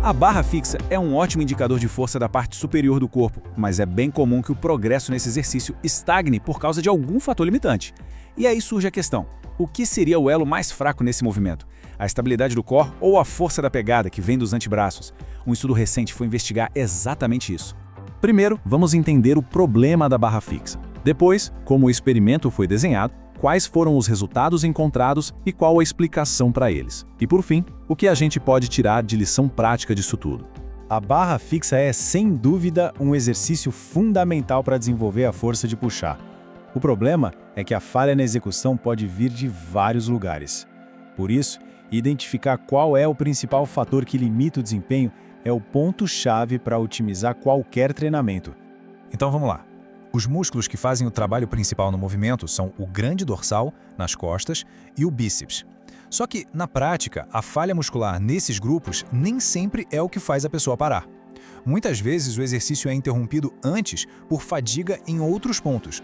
A barra fixa é um ótimo indicador de força da parte superior do corpo, mas é bem comum que o progresso nesse exercício estagne por causa de algum fator limitante. E aí surge a questão: o que seria o elo mais fraco nesse movimento? A estabilidade do core ou a força da pegada que vem dos antebraços? Um estudo recente foi investigar exatamente isso. Primeiro, vamos entender o problema da barra fixa. Depois, como o experimento foi desenhado, quais foram os resultados encontrados e qual a explicação para eles. E por fim, o que a gente pode tirar de lição prática disso tudo. A barra fixa é, sem dúvida, um exercício fundamental para desenvolver a força de puxar. O problema é que a falha na execução pode vir de vários lugares. Por isso, identificar qual é o principal fator que limita o desempenho é o ponto-chave para otimizar qualquer treinamento. Então vamos lá. Os músculos que fazem o trabalho principal no movimento são o grande dorsal, nas costas, e o bíceps. Só que, na prática, a falha muscular nesses grupos nem sempre é o que faz a pessoa parar. Muitas vezes o exercício é interrompido antes por fadiga em outros pontos.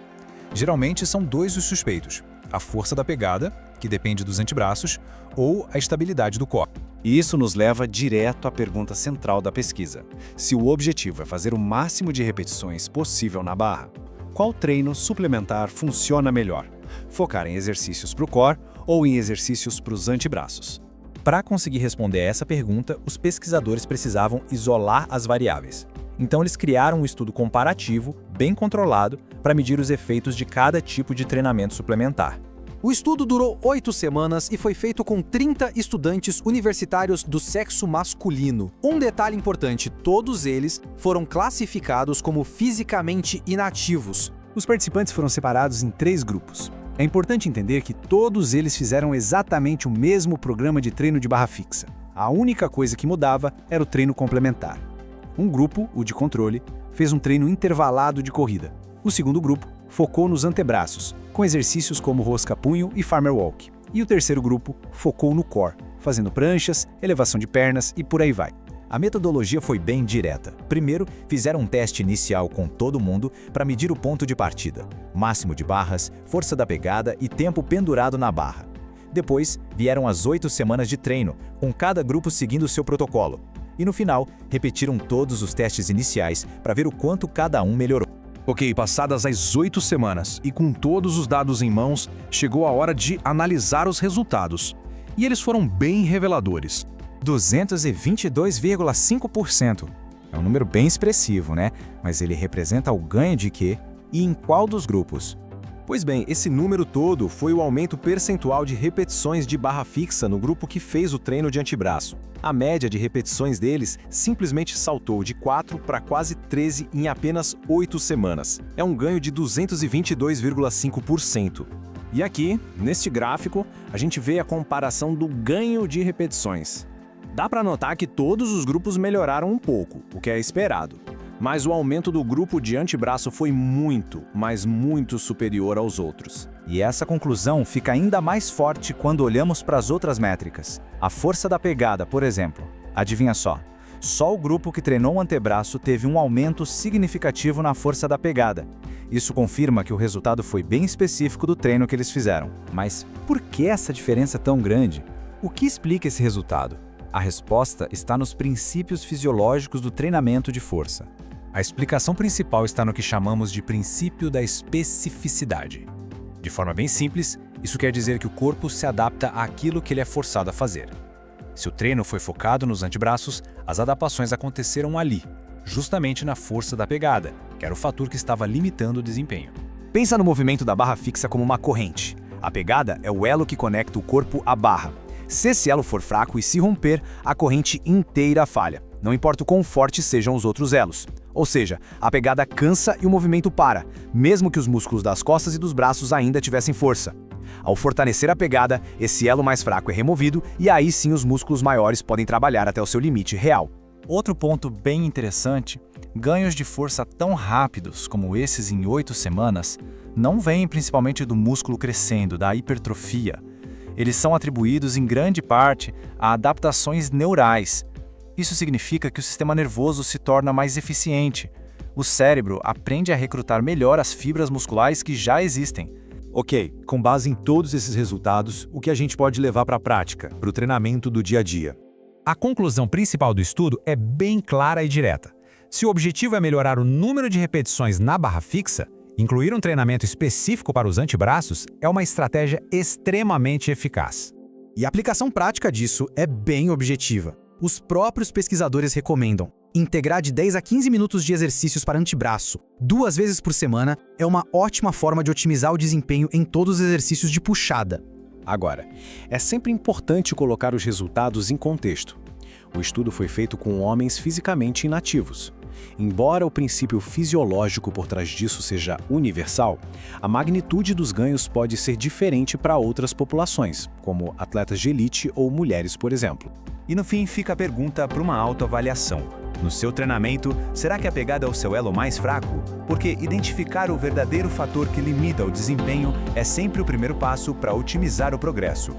Geralmente são dois os suspeitos: a força da pegada, que depende dos antebraços, ou a estabilidade do core. E isso nos leva direto à pergunta central da pesquisa. Se o objetivo é fazer o máximo de repetições possível na barra, qual treino suplementar funciona melhor? Focar em exercícios para o core ou em exercícios para os antebraços? Para conseguir responder a essa pergunta, os pesquisadores precisavam isolar as variáveis. Então eles criaram um estudo comparativo, bem controlado, para medir os efeitos de cada tipo de treinamento suplementar. O estudo durou 8 semanas e foi feito com 30 estudantes universitários do sexo masculino. Um detalhe importante: todos eles foram classificados como fisicamente inativos. Os participantes foram separados em 3 grupos. É importante entender que todos eles fizeram exatamente o mesmo programa de treino de barra fixa. A única coisa que mudava era o treino complementar. Um grupo, o de controle, fez um treino intervalado de corrida. O segundo grupo focou nos antebraços, com exercícios como rosca-punho e farmer walk. E o terceiro grupo focou no core, fazendo pranchas, elevação de pernas e por aí vai. A metodologia foi bem direta. Primeiro, fizeram um teste inicial com todo mundo para medir o ponto de partida, máximo de barras, força da pegada e tempo pendurado na barra. Depois, vieram as 8 semanas de treino, com cada grupo seguindo o seu protocolo. E no final, repetiram todos os testes iniciais para ver o quanto cada um melhorou. Ok, passadas as 8 semanas e com todos os dados em mãos, chegou a hora de analisar os resultados. E eles foram bem reveladores. 222,5%. É um número bem expressivo, né? Mas ele representa o ganho de quê e em qual dos grupos? Pois bem, esse número todo foi o aumento percentual de repetições de barra fixa no grupo que fez o treino de antebraço. A média de repetições deles simplesmente saltou de 4 para quase 13 em apenas 8 semanas. É um ganho de 222,5%. E aqui, neste gráfico, a gente vê a comparação do ganho de repetições. Dá para notar que todos os grupos melhoraram um pouco, o que é esperado. Mas o aumento do grupo de antebraço foi muito, mas muito superior aos outros. E essa conclusão fica ainda mais forte quando olhamos para as outras métricas. A força da pegada, por exemplo. Adivinha só? Só o grupo que treinou o antebraço teve um aumento significativo na força da pegada. Isso confirma que o resultado foi bem específico do treino que eles fizeram. Mas por que essa diferença tão grande? O que explica esse resultado? A resposta está nos princípios fisiológicos do treinamento de força. A explicação principal está no que chamamos de princípio da especificidade. De forma bem simples, isso quer dizer que o corpo se adapta àquilo que ele é forçado a fazer. Se o treino foi focado nos antebraços, as adaptações aconteceram ali, justamente na força da pegada, que era o fator que estava limitando o desempenho. Pensa no movimento da barra fixa como uma corrente. A pegada é o elo que conecta o corpo à barra. Se esse elo for fraco e se romper, a corrente inteira falha, não importa o quão fortes sejam os outros elos. Ou seja, a pegada cansa e o movimento para, mesmo que os músculos das costas e dos braços ainda tivessem força. Ao fortalecer a pegada, esse elo mais fraco é removido e aí sim os músculos maiores podem trabalhar até o seu limite real. Outro ponto bem interessante: ganhos de força tão rápidos como esses em 8 semanas não vêm principalmente do músculo crescendo, da hipertrofia. Eles são atribuídos em grande parte a adaptações neurais. Isso significa que o sistema nervoso se torna mais eficiente. O cérebro aprende a recrutar melhor as fibras musculares que já existem. Ok, com base em todos esses resultados, o que a gente pode levar para a prática, para o treinamento do dia a dia? A conclusão principal do estudo é bem clara e direta. Se o objetivo é melhorar o número de repetições na barra fixa, incluir um treinamento específico para os antebraços é uma estratégia extremamente eficaz. E a aplicação prática disso é bem objetiva. Os próprios pesquisadores recomendam integrar de 10 a 15 minutos de exercícios para antebraço 2 vezes por semana é uma ótima forma de otimizar o desempenho em todos os exercícios de puxada. Agora, é sempre importante colocar os resultados em contexto. O estudo foi feito com homens fisicamente inativos. Embora o princípio fisiológico por trás disso seja universal, a magnitude dos ganhos pode ser diferente para outras populações, como atletas de elite ou mulheres, por exemplo. E no fim fica a pergunta para uma autoavaliação. No seu treinamento, será que a pegada é o seu elo mais fraco? Porque identificar o verdadeiro fator que limita o desempenho é sempre o primeiro passo para otimizar o progresso.